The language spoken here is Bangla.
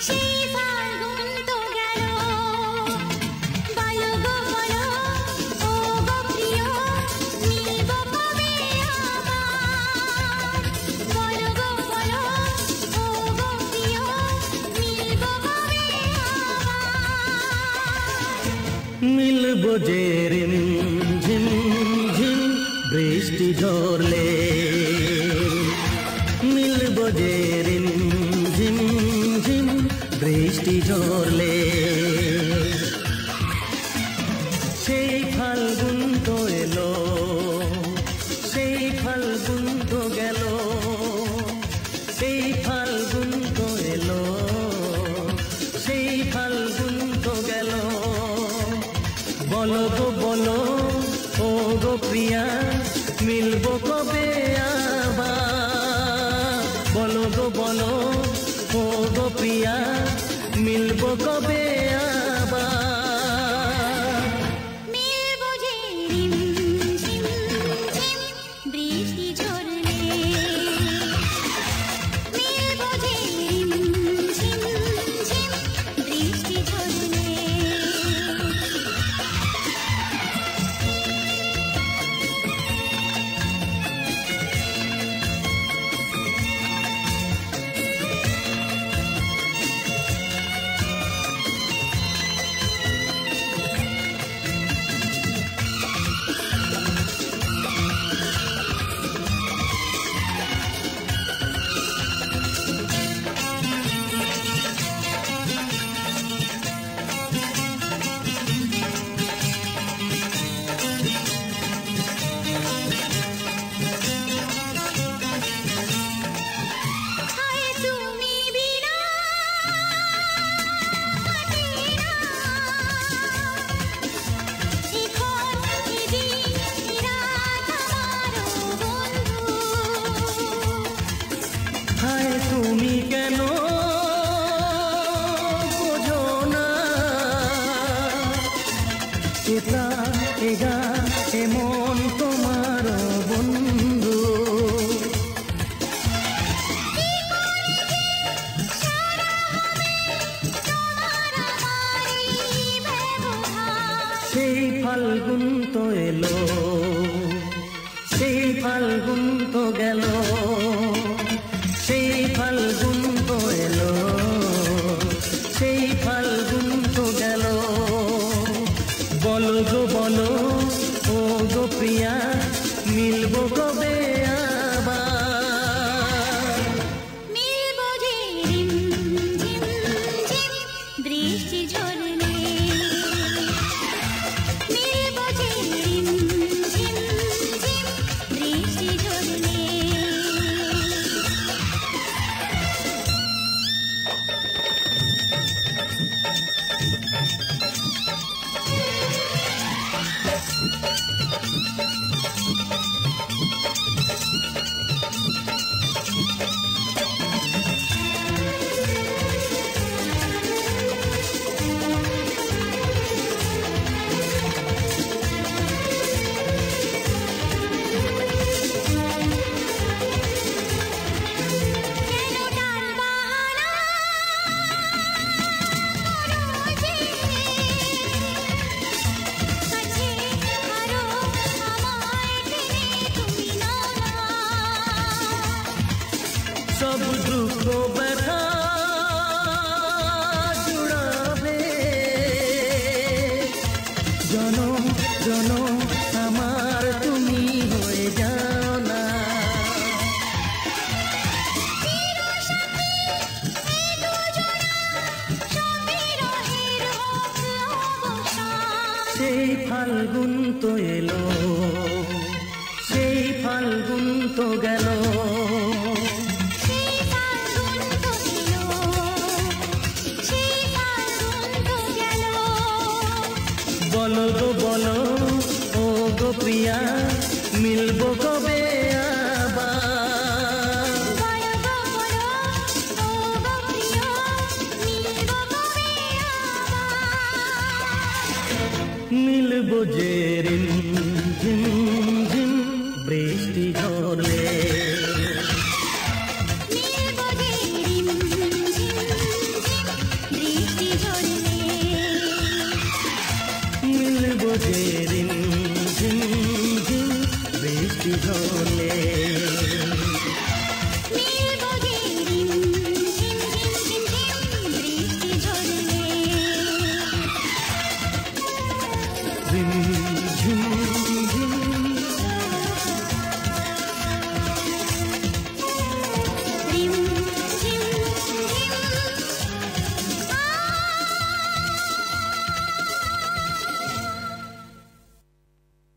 সেই ফাল্গুন তো গেল, বলো গো বলো ও গো প্রিয়, মিলব কবে আবার? বলো গো বলো ও গো প্রিয়, মিলব কবে আবার? মিলব যে রিম ঝিম ঝিম বৃষ্টি ঝরলে, মিলব যে রিম ঝিম ঝিম বৃষ্টি ঝরলে। সেই ফাল্গুন তো এলো, সেই ফাল্গুন তো গেল, সেই ফাল্গুন তো এলো, সেই ফাল্গুন তো গেল। বলো গো বলো ও গো প্রিয়া, মিলব কবে আবার? বলো গো বলো ও গো প্রিয়া, মিলব কবে আবার? মিলব যে রিম ঝিম ঝিম বৃষ্টি ঝরলে, মিলব যে রিম ঝিম ঝিম বৃষ্টি ঝরলে। হায় তুমি বিনা এখন এদিন রাত আমারও বন্ধু। হায় তুমি কেন বোঝো না, এটা এগা এমন তোমার বন্ধু। সেই ফাল্গুন তো এলো, সেই ফাল্গুন তো গেল, সেই ফাল্গুন তো এলো, সেই ফাল্গুন তো গেল। বলো গো বলো ও গো প্রিয়া, মিলব কবে আবার? মিলব যে রিম ঝিম ঝিম বৃষ্টি ঝরলে, মিলব যে রিম ঝিম ঝিম বৃষ্টি ঝরলে। কেন টালবাহানা করো যে, কাছে আরো আমায় টেনে তুমি নাও না। সব দুঃখ ব্যথা জুড়াবে, জনম জনম আমার তুমি হয়ে যাও না। সেই ফাল্গুন তো এলো, সেই ফাল্গুন তো গেল। বলো গো বলো ও গো প্রিয়া, মিলব কবে আবার? মিলব যে রিম ঝিম ঝিম বৃষ্টি ঝরলে, মিলব যে রিম ঝিম ঝিম দিন